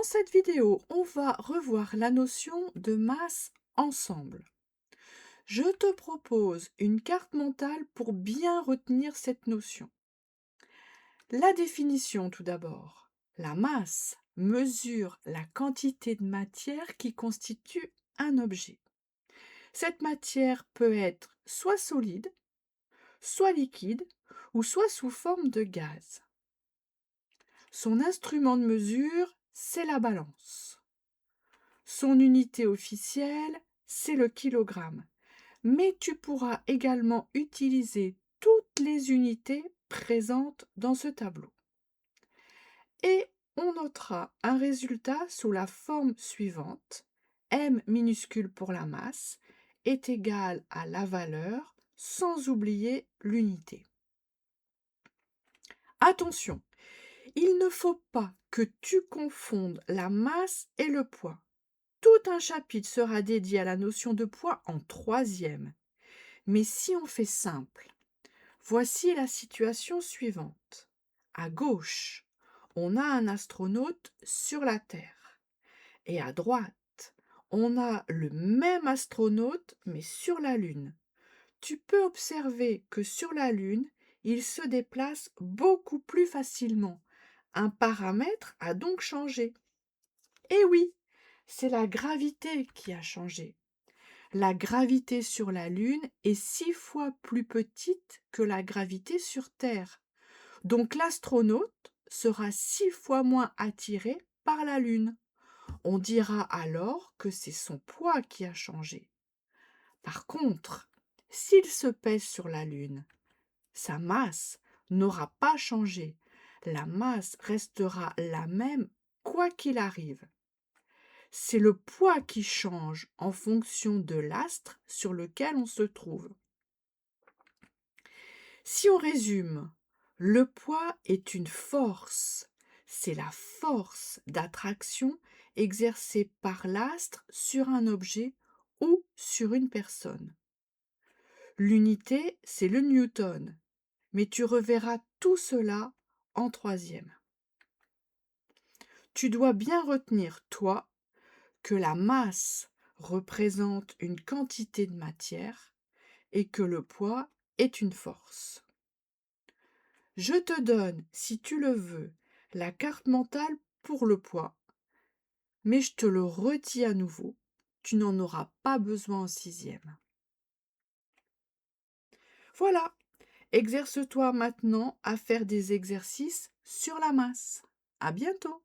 cette vidéo, on va revoir la notion de masse ensemble. Je te propose une carte mentale pour bien retenir cette notion. La définition tout d'abord. La masse mesure la quantité de matière qui constitue un objet. Cette matière peut être soit solide, soit liquide ou soit sous forme de gaz. Son instrument de mesure, c'est la balance. Son unité officielle, c'est le kilogramme. Mais tu pourras également utiliser toutes les unités présentes dans ce tableau. Et on notera un résultat sous la forme suivante. M minuscule pour la masse est égal à la valeur, sans oublier l'unité. Attention, il ne faut pas que tu confondes la masse et le poids. Tout un chapitre sera dédié à la notion de poids en troisième. Mais si on fait simple, voici la situation suivante. À gauche, on a un astronaute sur la Terre. Et à droite, on a le même astronaute mais sur la Lune. Tu peux observer que sur la Lune, il se déplace beaucoup plus facilement. Un paramètre a donc changé. Eh oui, c'est la gravité qui a changé. La gravité sur la Lune est 6 fois plus petite que la gravité sur Terre. Donc l'astronaute sera 6 fois moins attiré par la Lune. On dira alors que c'est son poids qui a changé. Par contre, s'il se pèse sur la Lune, sa masse n'aura pas changé. La masse restera la même quoi qu'il arrive. C'est le poids qui change en fonction de l'astre sur lequel on se trouve. Si on résume, le poids est une force. C'est la force d'attraction exercée par l'astre sur un objet ou sur une personne. L'unité, c'est le newton, mais tu reverras tout cela en troisième. Tu dois bien retenir, toi, que la masse représente une quantité de matière et que le poids est une force. Je te donne, si tu le veux, la carte mentale pour le poids, mais je te le redis à nouveau, tu n'en auras pas besoin en sixième. Voilà, exerce-toi maintenant à faire des exercices sur la masse. À bientôt!